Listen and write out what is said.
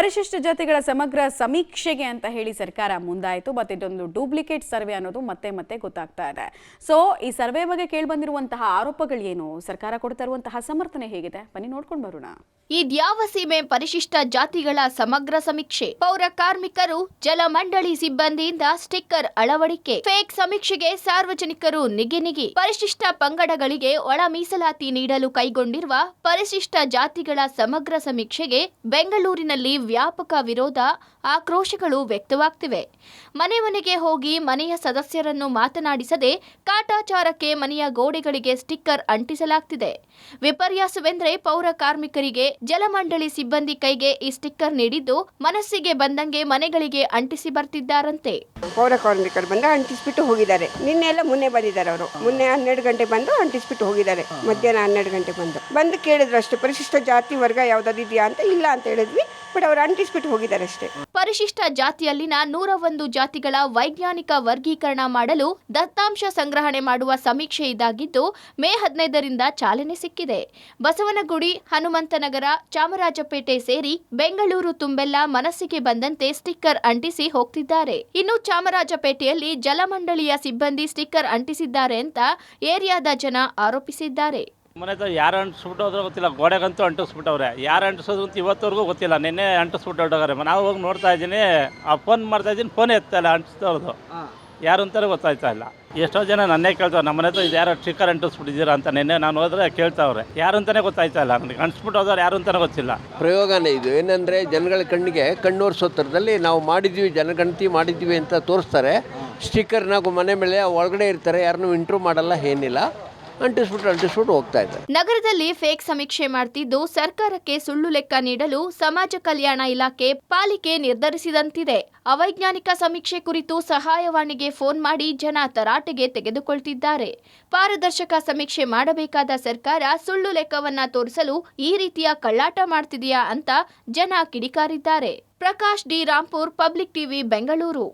ಪರಿಶಿಷ್ಟ ಜಾತಿಗಳ ಸಮಗ್ರ ಸಮೀಕ್ಷೆಗೆ ಅಂತ ಹೇಳಿ ಸರ್ಕಾರ ಮುಂದಾಯಿತು. ಮತ್ತೆ ಇದೊಂದು ಡೂಪ್ಲಿಕೇಟ್ ಸರ್ವೆ ಅನ್ನೋದು ಮತ್ತೆ ಮತ್ತೆ ಗೊತ್ತಾಗ್ತಾ ಇದೆ. ಸೊ ಈ ಸರ್ವೆ ಬಗ್ಗೆ ಕೇಳಿಬಂದಿರುವಂತಹ ಆರೋಪಗಳು ಏನು, ಸರ್ಕಾರ ಕೊಡ್ತಾ ಇರುವಂತಹ ಸಮರ್ಥನೆ ಹೇಗಿದೆ, ಬನ್ನಿ ನೋಡ್ಕೊಂಡು ಬರೋಣ. ಇದ್ಯಾವ ಸೀಮೆ ಪರಿಶಿಷ್ಟ ಜಾತಿಗಳ ಸಮಗ್ರ ಸಮೀಕ್ಷೆ? ಪೌರ ಕಾರ್ಮಿಕರು, ಜಲಮಂಡಳಿ ಸಿಬ್ಬಂದಿಯಿಂದ ಸ್ಟಿಕ್ಕರ್ ಅಳವಡಿಕೆ, ಫೇಕ್ ಸಮೀಕ್ಷೆಗೆ ಸಾರ್ವಜನಿಕರು ನಿಗಿ. ಪರಿಶಿಷ್ಟ ಪಂಗಡಗಳಿಗೆ ಒಳ ಮೀಸಲಾತಿ ನೀಡಲು ಕೈಗೊಂಡಿರುವ ಪರಿಶಿಷ್ಟ ಜಾತಿಗಳ ಸಮಗ್ರ ಸಮೀಕ್ಷೆಗೆ ಬೆಂಗಳೂರಿನಲ್ಲಿ ವ್ಯಾಪಕ ವಿರೋಧ, ಆಕ್ರೋಶಗಳು ವ್ಯಕ್ತವಾಗ್ತಿವೆ. ಮನೆ ಮನೆಗೆ ಹೋಗಿ ಮನೆಯ ಸದಸ್ಯರನ್ನು ಮಾತನಾಡಿಸದೆ ಕಾಟಾಚಾರಕ್ಕೆ ಮನೆಯ ಗೋಡೆಗಳಿಗೆ ಸ್ಟಿಕ್ಕರ್ ಅಂಟಿಸಲಾಗ್ತಿದೆ. ವಿಪರ್ಯಾಸವೆಂದರೆ ಪೌರ ಕಾರ್ಮಿಕರಿಗೆ ಜಲಮಂಡಳಿ ಸಿಬ್ಬಂದಿ ಕೈಗೆ ಈ ಸ್ಟಿಕ್ಕರ್ ನೀಡಿದ್ದು ಮನಸ್ಸಿಗೆ ಬಂದಂಗೆ ಮನೆಗಳಿಗೆ ಅಂಟಿಸಿ ಬರ್ತಿದ್ದಾರಂತೆ. ಪೌರ ಕಾರ್ಮಿಕರು ಬಂದು ಅಂಟಿಸ್ಬಿಟ್ಟು ಹೋಗಿದ್ದಾರೆ. ನಿನ್ನೆ ಎಲ್ಲ ಮುನ್ನೆ ಬಂದಿದ್ದಾರೆ. ಅವರು ಮುನ್ನೆ 12 ಗಂಟೆ ಬಂದು ಅಂಟಿಸ್ಬಿಟ್ಟು ಹೋಗಿದ್ದಾರೆ. ಮಧ್ಯಾಹ್ನ 12 ಗಂಟೆ ಬಂದು ಕೇಳಿದ್ರು ಅಷ್ಟೇ, ಪರಿಶಿಷ್ಟ ಜಾತಿ ವರ್ಗ ಯಾವ್ದಾದ್ರು ಇದೆಯಾ ಅಂತ. ಇಲ್ಲ ಅಂತ ಹೇಳಿದ್ವಿ, ಬಟ್ ಅವರು ಅಂಟಿಸ್ಬಿಟ್ಟು ಹೋಗಿದ್ದಾರೆ ಅಷ್ಟೇ. ಪರಿಶಿಷ್ಟ ಜಾತಿಯಲ್ಲಿನ 101 ಜಾತಿಗಳ ವೈಜ್ಞಾನಿಕ ವರ್ಗೀಕರಣ ಮಾಡಲು ದತ್ತಾಂಶ ಸಂಗ್ರಹಣೆ ಮಾಡುವ ಸಮೀಕ್ಷೆ ಇದಾಗಿದ್ದು ಮೇ 15ರಿಂದ ಚಾಲನೆ ಸಿಕ್ಕಿದೆ. ಬಸವನಗುಡಿ, ಹನುಮಂತನಗರ, ಚಾಮರಾಜಪೇಟೆ ಸೇರಿ ಬೆಂಗಳೂರು ತುಂಬೆಲ್ಲ ಮನಸ್ಸಿಗೆ ಬಂದಂತೆ ಸ್ಟಿಕ್ಕರ್ ಅಂಟಿಸಿ ಹೋಗ್ತಿದ್ದಾರೆ. ಇನ್ನು ಚಾಮರಾಜಪೇಟೆಯಲ್ಲಿ ಜಲಮಂಡಳಿಯ ಸಿಬ್ಬಂದಿ ಸ್ಟಿಕ್ಕರ್ ಅಂಟಿಸಿದ್ದಾರೆ ಅಂತ ಏರಿಯಾದ ಜನ ಆರೋಪಿಸಿದ್ದಾರೆ. ಮನೆ ಯಾರು ಅಂಟಿಸ್ಬಿಟ್ಟು ಹೋದ್ರೆ ಗೊತ್ತಿಲ್ಲ, ಗೋಡೆಗಂತೂ ಅಂಟಿಸ್ಬಿಟ್ಟವ್ರೆ. ಯಾರು ಅಂಟಿಸೋದು ಅಂತ ಇವತ್ತವರೆಗೂ ಗೊತ್ತಿಲ್ಲ. ನಿನ್ನೆ ಅಂಟಿಸ್ಬಿಟ್ಟು ಹೊರಟೋಗಾರೆ. ನಾವು ಹೋಗಿ ನೋಡ್ತಾ ಇದ್ದೀನಿ, ಫೋನ್ ಮಾಡ್ತಾ ಇದ್ದೀನಿ, ಫೋನ್ ಎತ್ತಲ್ಲ, ಅಂಟಿಸ್ದವ್ರದ್ದು ಯಾರು ಅಂತಾರೆ ಗೊತ್ತಾಯ್ತಾ ಇಲ್ಲ. ಎಷ್ಟೋ ಜನ ನನ್ನೇ ಕೇಳ್ತಾವ್ರೆ, ನಮ್ಮ ಮನೆ ಹತ್ರ ಇದು ಯಾರು ಸ್ಟಿಕ್ಕರ್ ಅಂಟಿಸ್ಬಿಟ್ಟಿದ್ದೀರಾ ಅಂತ. ನಿನ್ನೆ ನಾನು ಹೋದ್ರೆ ಕೇಳ್ತಾವ್ರೆ, ಯಾರು ಅಂತಾನೆ ಗೊತ್ತಾಯ್ತಾ ಇಲ್ಲ. ನನಗೆ ಅಂಟಿಸ್ಬಿಟ್ಟು ಹೋದವ್ರು ಯಾರು ಅಂತಾನೆ ಗೊತ್ತಿಲ್ಲ. ಪ್ರಯೋಗನೇ ಇದು. ಏನಂದರೆ ಜನಗಳ ಕಣ್ಣಿಗೆ ಕಣ್ಣೋರ್ಸೋ ಥರದಲ್ಲಿ ನಾವು ಮಾಡಿದ್ವಿ, ಜನಗಣತಿ ಮಾಡಿದ್ವಿ ಅಂತ ತೋರಿಸ್ತಾರೆ. ಸ್ಟಿಕ್ಕರ್ನ ಮನೆ ಮೇಲೆ ಒಳಗಡೆ ಇರ್ತಾರೆ, ಯಾರನ್ನೂ ಇಂಟ್ರೂ ಮಾಡಲ್ಲ, ಏನಿಲ್ಲ, ಅಂಟಿಸ್ಬಿಟ್ಟು ಹೋಗ್ತಾ ಇದ್ದಾರೆ. ನಗರದಲ್ಲಿ ಫೇಕ್ ಸಮೀಕ್ಷೆ ಮಾಡ್ತಿದ್ದು ಸರ್ಕಾರಕ್ಕೆ ಸುಳ್ಳು ಲೆಕ್ಕ ನೀಡಲು ಸಮಾಜ ಕಲ್ಯಾಣ ಇಲಾಖೆ, ಪಾಲಿಕೆ ನಿರ್ಧರಿಸಿದಂತಿದೆ. ಅವೈಜ್ಞಾನಿಕ ಸಮೀಕ್ಷೆ ಕುರಿತು ಸಹಾಯವಾಣಿಗೆ ಫೋನ್ ಮಾಡಿ ಜನ ತರಾಟೆಗೆ ತೆಗೆದುಕೊಳ್ತಿದ್ದಾರೆ. ಪಾರದರ್ಶಕ ಸಮೀಕ್ಷೆ ಮಾಡಬೇಕಾದ ಸರ್ಕಾರ ಸುಳ್ಳು ಲೆಕ್ಕವನ್ನ ತೋರಿಸಲು ಈ ರೀತಿಯ ಕಳ್ಳಾಟ ಮಾಡ್ತಿದೆಯಾ ಅಂತ ಜನ ಕಿಡಿಕಾರಿದ್ದಾರೆ. Prakash D Rampur, public TV, Bengaluru.